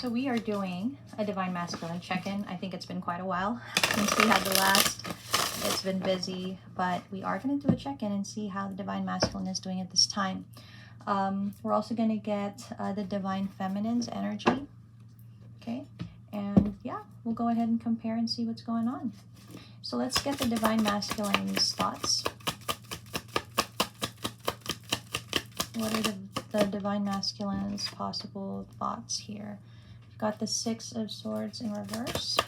So we are doing a Divine Masculine check-in. I think it's been quite a while since we had the last. It's been busy, but we are going to do a check-in and see how the Divine Masculine is doing at this time. We're also going to get the Divine Feminine's energy. Okay, and yeah, we'll go ahead and compare and see what's going on. So let's get the Divine Masculine's thoughts. What are the Divine Masculine's possible thoughts here? We've got the Six of Swords in reverse.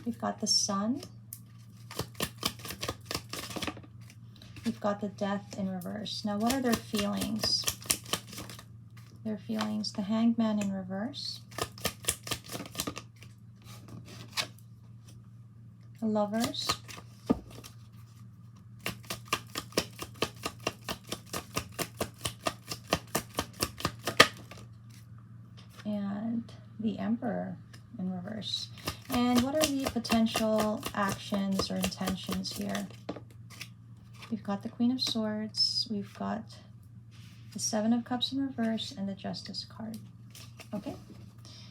We've got the Sun. We've got the Death in reverse. Now, what are their feelings? Their feelings, the Hanged Man in reverse. The Lovers. And the Emperor in reverse. And what are the potential actions or intentions here? We've got the Queen of Swords, we've got the Seven of Cups in reverse, and the Justice card. Okay,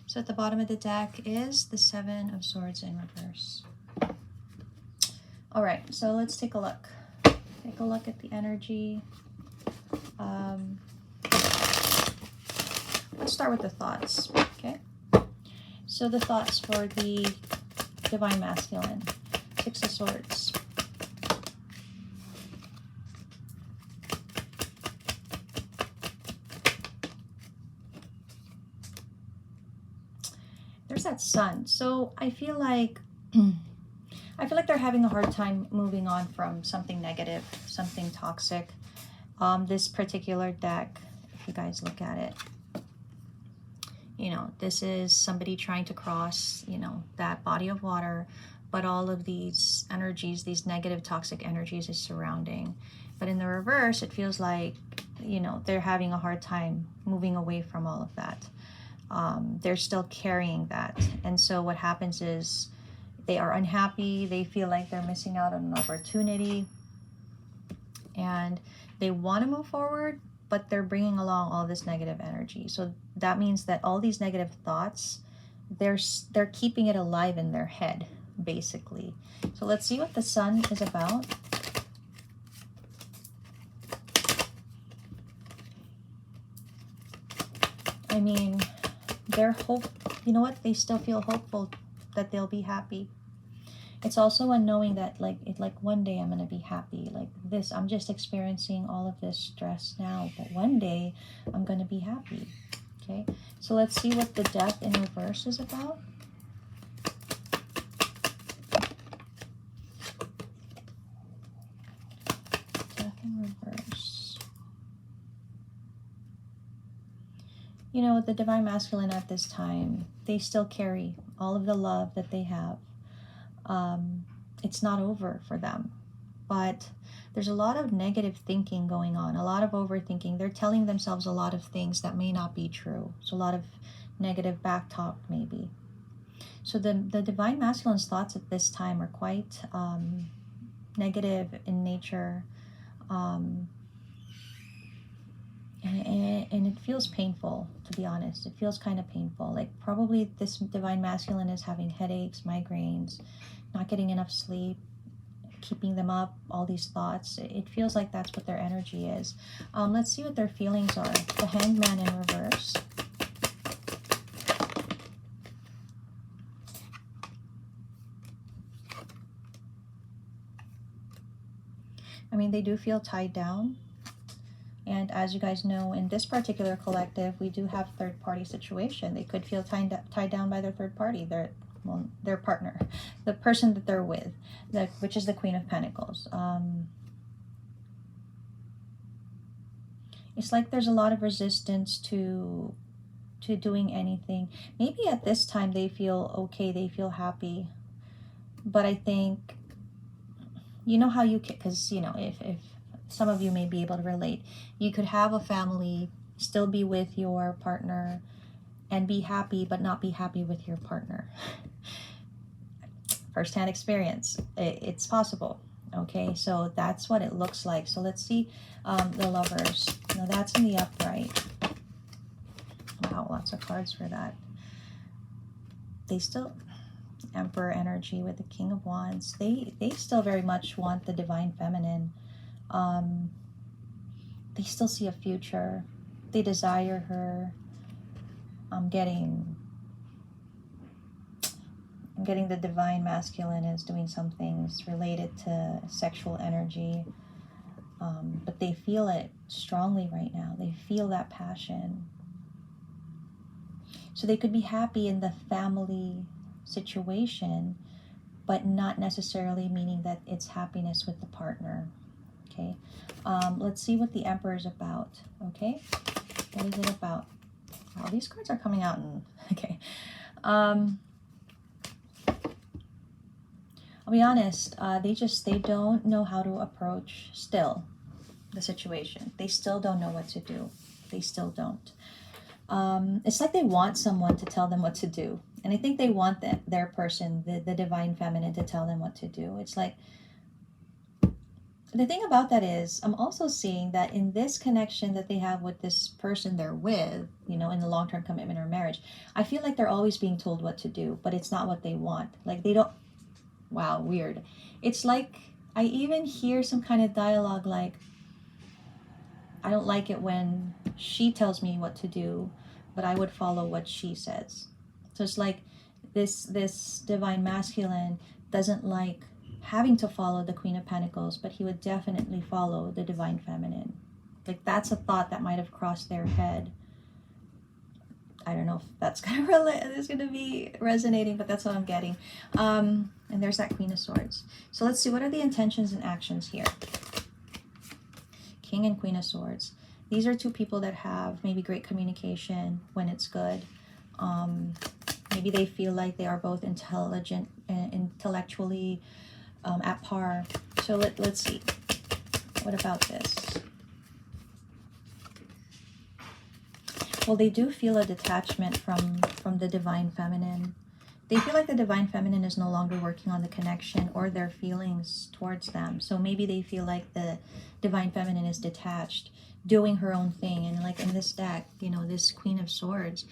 so at the bottom of the deck is the Seven of Swords in reverse. All right, so let's take a look. Take a look at the energy. Let's start with the thoughts, okay? So the thoughts for the Divine Masculine. Six of Swords. There's that Sun. So I feel like they're having a hard time moving on from something negative, something toxic. This particular deck, if you guys look at it, you know, this is somebody trying to cross, you know, that body of water, but all of these energies, these negative toxic energies is surrounding. But in the reverse, it feels like, you know, they're having a hard time moving away from all of that. They're still carrying that. And so what happens is they are unhappy. They feel like they're missing out on an opportunity. And they want to move forward, but they're bringing along all this negative energy. So that means that all these negative thoughts, they're keeping it alive in their head, basically. So let's see what the Sun is about. I mean, you know what? They still feel hopeful that they'll be happy. It's also a knowing that like one day I'm going to be happy. Like this, I'm just experiencing all of this stress now, but one day I'm going to be happy. Okay, so let's see what the Death in reverse is about. Death in reverse. You know, the Divine Masculine at this time, they still carry all of the love that they have. It's not over for them, but there's a lot of negative thinking going on, a lot of overthinking. They're telling themselves a lot of things that may not be true. So a lot of negative back talk maybe. So the Divine Masculine's thoughts at this time are quite negative in nature. And it feels painful, to be honest. It feels kind of painful. Like probably this Divine Masculine is having headaches, migraines, not getting enough sleep, keeping them up, all these thoughts. It feels like that's what their energy is. Let's see what their feelings are. The Hanged Man in reverse. I mean, they do feel tied down. And as you guys know, in this particular collective, we do have third-party situation. They could feel tied down by their third party, their partner, the person that they're with, which is the Queen of Pentacles. It's like there's a lot of resistance to doing anything. Maybe at this time they feel okay, they feel happy. But I think, you know how you can, because, you know, if some of you may be able to relate. You could have a family, still be with your partner, and be happy, but not be happy with your partner. First-hand experience. It's possible. Okay, so that's what it looks like. So let's see the Lovers. Now that's in the upright. Wow, lots of cards for that. They still, Emperor energy with the King of Wands. They still very much want the divine feminine. They still see a future. They desire her. I'm getting the divine masculine is doing some things related to sexual energy. But they feel it strongly right now. They feel that passion. So they could be happy in the family situation, but not necessarily meaning that it's happiness with the partner. Okay, let's see what the Emperor is about. Okay, what is it about? Wow, these cards are coming out and okay. I'll be honest, they don't know how to approach still the situation. They still don't know what to do. They still don't. It's like they want someone to tell them what to do. And I think they want their person, the divine feminine, to tell them what to do. It's like, the thing about that is, I'm also seeing that in this connection that they have with this person they're with, you know, in the long-term commitment or marriage, I feel like they're always being told what to do, but it's not what they want. Like they don't, wow, weird. It's like, I even hear some kind of dialogue like, I don't like it when she tells me what to do, but I would follow what she says. So it's like this divine masculine doesn't like having to follow the Queen of Pentacles, but he would definitely follow the divine feminine. Like that's a thought that might have crossed their head. I don't know if that's gonna be resonating, but that's what I'm getting. And there's that Queen of Swords. So let's see, what are the intentions and actions here? King and Queen of Swords. These are two people that have maybe great communication when it's good. Maybe they feel like they are both intelligent and intellectually at par. So let's see. What about this? Well, they do feel a detachment from the divine feminine. They feel like the divine feminine is no longer working on the connection or their feelings towards them. So maybe they feel like the divine feminine is detached, doing her own thing. And like in this deck, you know, this Queen of Swords,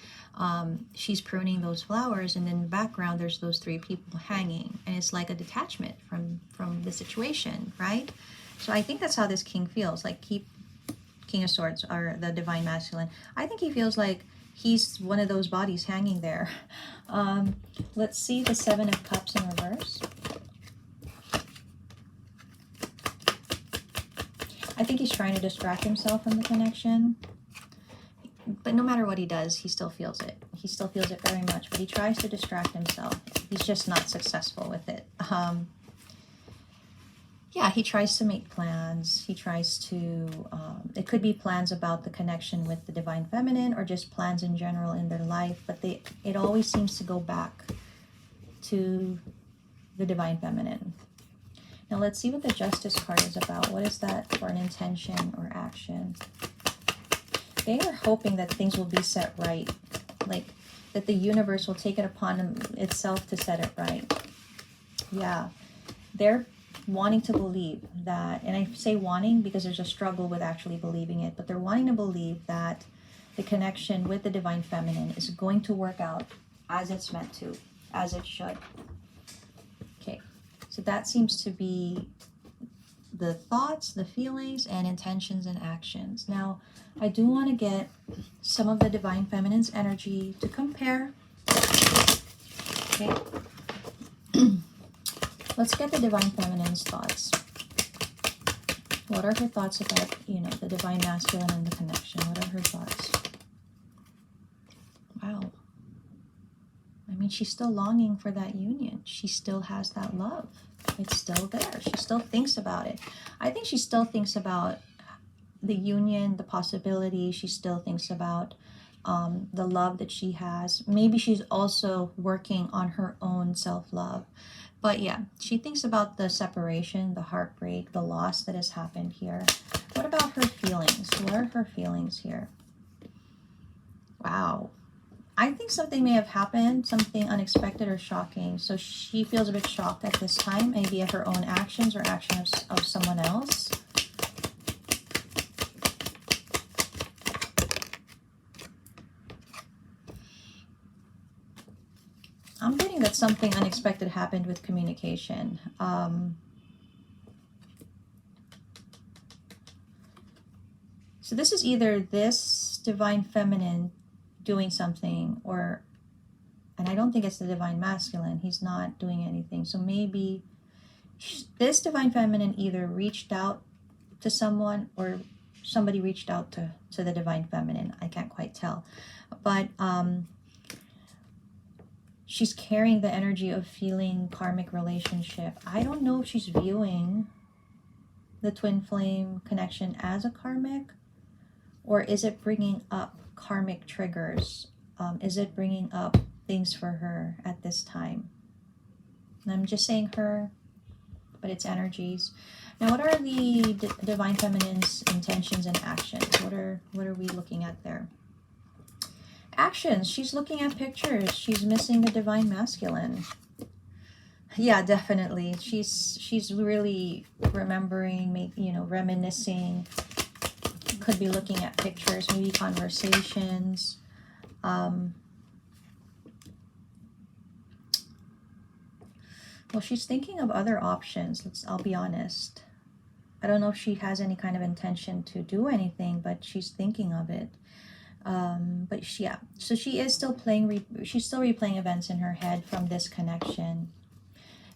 she's pruning those flowers, and in the background there's those three people hanging, and it's like a detachment from the situation, right? So I think that's how this king feels. Like King of Swords, or the divine masculine, I think he feels like he's one of those bodies hanging there. Let's see the Seven of Cups in reverse. I think he's trying to distract himself from the connection. But no matter what he does, he still feels it. He still feels it very much, but he tries to distract himself. He's just not successful with it. Yeah, he tries to make plans. He tries to, it could be plans about the connection with the divine feminine, or just plans in general in their life, but it always seems to go back to the divine feminine. Now let's see what the Justice card is about. What is that for an intention or action? They are hoping that things will be set right, like that the universe will take it upon itself to set it right. Yeah, they're wanting to believe that, and I say wanting because there's a struggle with actually believing it, but they're wanting to believe that the connection with the divine feminine is going to work out as it's meant to, as it should. Okay, so that seems to be the thoughts, the feelings, and intentions and actions. Now, I do want to get some of the divine feminine's energy to compare. Okay. Let's get the divine feminine's thoughts. What are her thoughts about, you know, the divine masculine and the connection? What are her thoughts? Wow. I mean, she's still longing for that union. She still has that love. It's still there. She still thinks about it. I think she still thinks about the union, the possibility. She still thinks about the love that she has. Maybe she's also working on her own self-love. But yeah, she thinks about the separation, the heartbreak, the loss that has happened here. What about her feelings? What are her feelings here? Wow. I think something may have happened, something unexpected or shocking. So she feels a bit shocked at this time, maybe at her own actions or actions of someone else. I'm getting that something unexpected happened with communication. So this is either this divine feminine doing something, or, and I don't think it's the divine masculine. He's not doing anything. So maybe this divine feminine either reached out to someone, or somebody reached out to the divine feminine. I can't quite tell. But she's carrying the energy of feeling karmic relationship. I don't know if she's viewing the twin flame connection as a karmic, or is it bringing up karmic triggers? Is it bringing up things for her at this time? And I'm just saying her, but it's energies. Now, what are the divine feminine's intentions and actions? What are we looking at there? Actions. She's looking at pictures. She's missing the divine masculine. Yeah, definitely. She's really remembering, reminiscing. Could be looking at pictures, maybe conversations. Well, she's thinking of other options. I'll be honest. I don't know if she has any kind of intention to do anything, but she's thinking of it. Yeah, so she is still she's still replaying events in her head from this connection.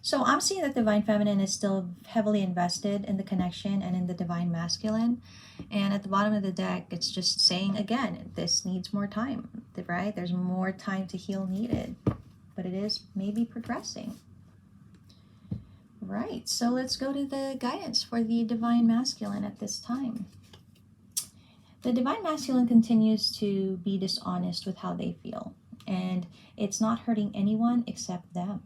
So I'm seeing that divine feminine is still heavily invested in the connection and in the divine masculine. And at the bottom of the deck, it's just saying again, this needs more time, right? There's more time to heal needed, but it is maybe progressing. Right, so let's go to the guidance for the divine masculine at this time. The divine masculine continues to be dishonest with how they feel, and it's not hurting anyone except them.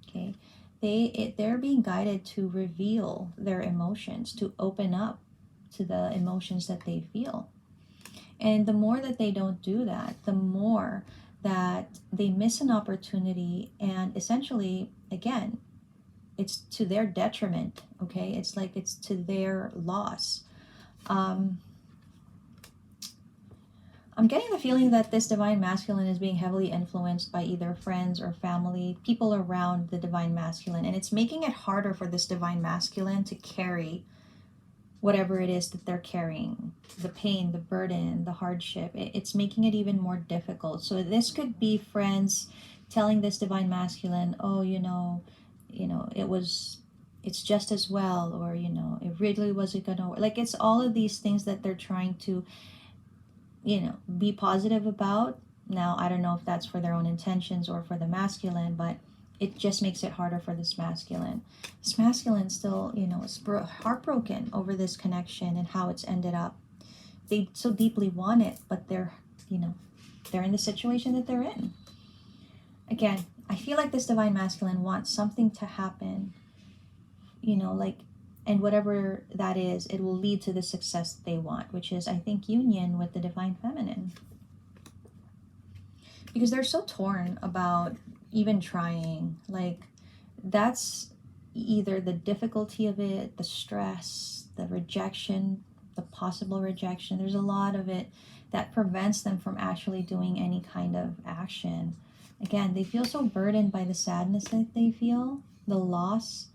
Okay, they're being guided to reveal their emotions, to open up to the emotions that they feel. And the more that they don't do that, the more that they miss an opportunity, and essentially, again, it's to their detriment. Okay, it's like it's to their loss. I'm getting the feeling that this divine masculine is being heavily influenced by either friends or family, people around the divine masculine, and it's making it harder for this divine masculine to carry whatever it is that they're carrying, the pain, the burden, the hardship. It's making it even more difficult. So this could be friends telling this divine masculine, oh, it's just as well, or it really wasn't gonna work. Like, it's all of these things that they're trying to be positive about. Now, I don't know if that's for their own intentions or for the masculine, but it just makes it harder for this masculine. This masculine still, is heartbroken over this connection and how it's ended up. They so deeply want it, but they're in the situation that they're in. Again, I feel like this divine masculine wants something to happen, and whatever that is, it will lead to the success they want, which is, I think, union with the divine feminine. Because they're so torn about even trying. Like, that's either the difficulty of it, the stress, the rejection, the possible rejection. There's a lot of it that prevents them from actually doing any kind of action. Again, they feel so burdened by the sadness that they feel, the loss.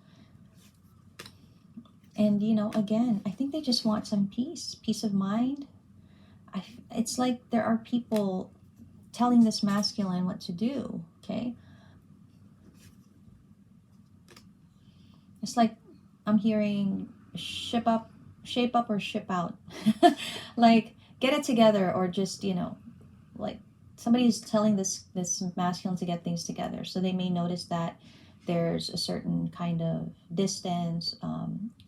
And, again, I think they just want some peace of mind. It's like there are people telling this masculine what to do, okay? It's like I'm hearing shape up or ship out. Like, get it together, or just, like somebody's telling this masculine to get things together. So they may notice that there's a certain kind of distance,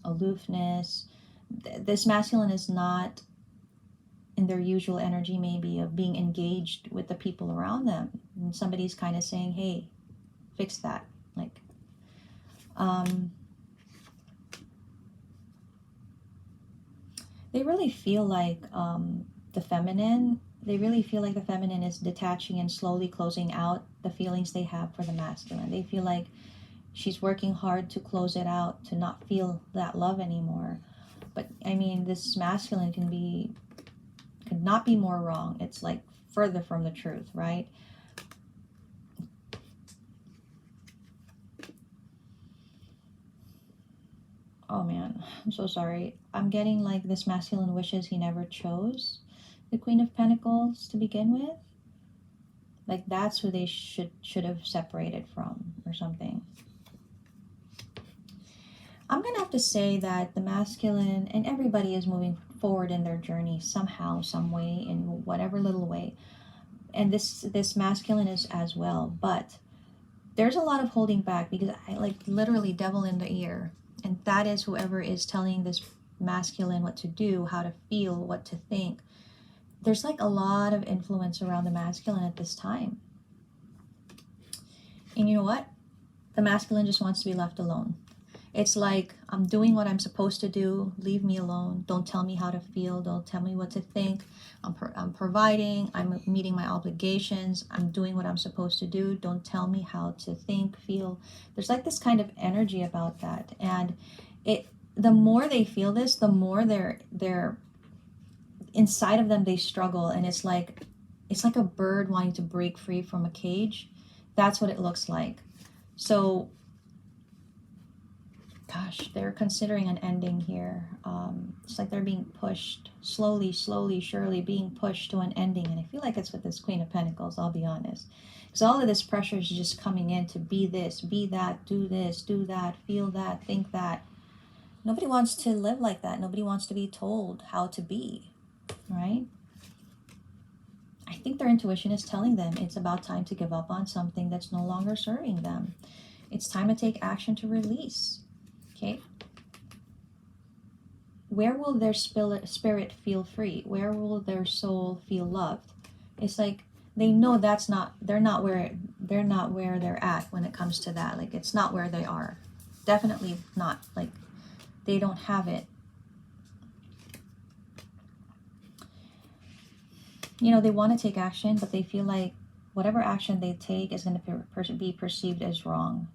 aloofness. This masculine is not in their usual energy, maybe, of being engaged with the people around them. And somebody's kind of saying, hey, fix that. Like, they really feel like they really feel like the feminine is detaching and slowly closing out the feelings they have for the masculine. They feel like she's working hard to close it out, to not feel that love anymore. But I mean, this masculine could not be more wrong. It's like further from the truth, right? Oh man, I'm so sorry. I'm getting like this masculine wishes he never chose the Queen of Pentacles to begin with. Like that's who they should have separated from or something. I'm gonna have to say that the masculine, and everybody is moving forward in their journey somehow, some way, in whatever little way. And this masculine is as well, but there's a lot of holding back because I like literally devil in the ear, and that is whoever is telling this masculine what to do, how to feel, what to think. There's like a lot of influence around the masculine at this time. And you know what? The masculine just wants to be left alone. It's like, I'm doing what I'm supposed to do. Leave me alone. Don't tell me how to feel. Don't tell me what to think. I'm providing. I'm meeting my obligations. I'm doing what I'm supposed to do. Don't tell me how to think, feel. There's like this kind of energy about that. And the more they feel this, the more they're inside of them, they struggle. And it's like a bird wanting to break free from a cage. That's what it looks like. So gosh, they're considering an ending here. It's like they're being pushed slowly, surely being pushed to an ending. And I feel like it's with this Queen of Pentacles, I'll be honest. Because all of this pressure is just coming in to be this, be that, do this, do that, feel that, think that. Nobody wants to live like that. Nobody wants to be told how to be, right? I think their intuition is telling them it's about time to give up on something that's no longer serving them. It's time to take action to release. Okay, where will their spirit feel free? Where will their soul feel loved? It's like they know they're not where they're at when it comes to that. Like it's not where they are. Definitely not. Like they don't have it. You know, they want to take action, but they feel like whatever action they take is going to be perceived as wrong.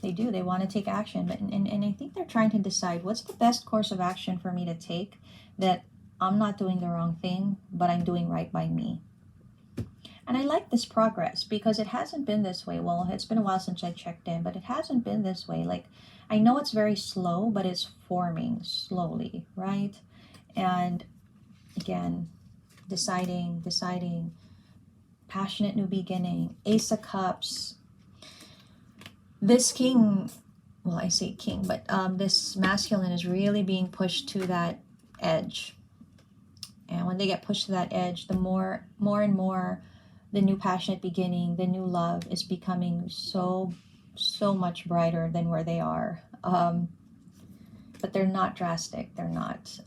They do. They want to take action, but and I think they're trying to decide what's the best course of action for me to take that I'm not doing the wrong thing, but I'm doing right by me. And I like this progress because it hasn't been this way. Well, it's been a while since I checked in, but it hasn't been this way. Like, I know it's very slow, but it's forming slowly, right? And again, deciding, passionate new beginning, Ace of Cups. This king, well, I say king, but this masculine is really being pushed to that edge. And when they get pushed to that edge, the more and more the new passionate beginning, the new love is becoming so much brighter than where they are. But they're not drastic. They're not.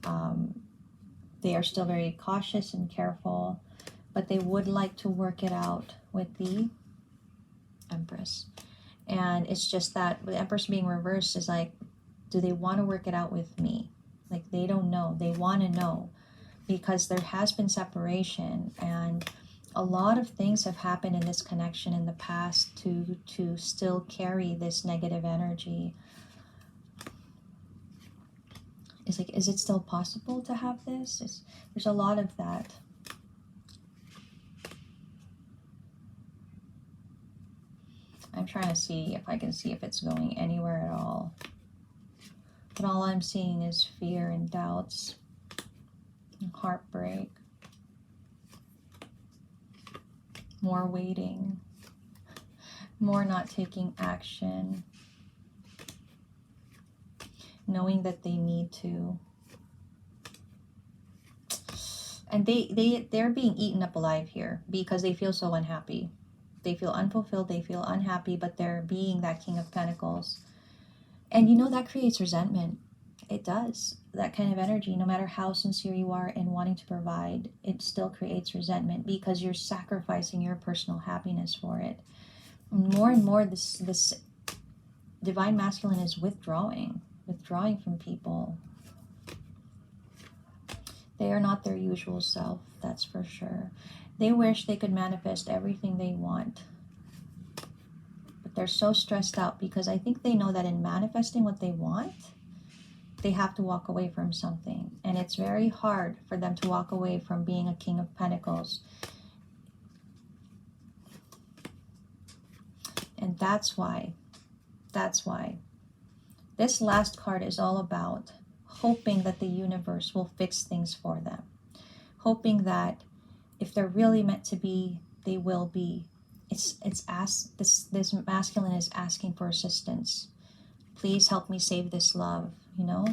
They are still very cautious and careful, but they would like to work it out with the Empress. And it's just that the Empress being reversed is like, do they want to work it out with me? Like they don't know. They want to know because there has been separation and a lot of things have happened in this connection in the past to still carry this negative energy. It's like, is it still possible to have this? There's a lot of that. I'm trying to see if I can see if it's going anywhere at all. But all I'm seeing is fear and doubts and heartbreak. More waiting. More not taking action. Knowing that they need to. And they're being eaten up alive here because they feel so unhappy. They feel unfulfilled, they feel unhappy, but they're being that King of Pentacles. And you know, that creates resentment. It does. That kind of energy, no matter how sincere you are in wanting to provide, it still creates resentment because you're sacrificing your personal happiness for it. More and more, this divine masculine is withdrawing from people. They are not their usual self, that's for sure. They wish they could manifest everything they want. But they're so stressed out because I think they know that in manifesting what they want, they have to walk away from something. And it's very hard for them to walk away from being a King of Pentacles. And that's why This last card is all about hoping that the universe will fix things for them. Hoping that if they're really meant to be, they will be. This masculine is asking for assistance. Please help me save this love, you know?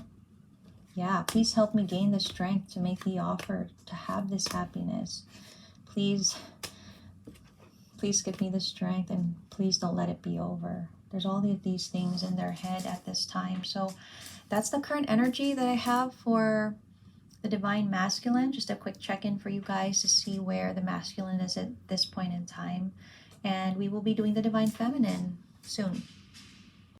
Yeah, please help me gain the strength to make the offer, to have this happiness. Please give me the strength, and please don't let it be over. There's all of these things in their head at this time. So that's the current energy that I have for the Divine Masculine. Just a quick check-in for you guys to see where the masculine is at this point in time. And we will be doing the Divine Feminine soon.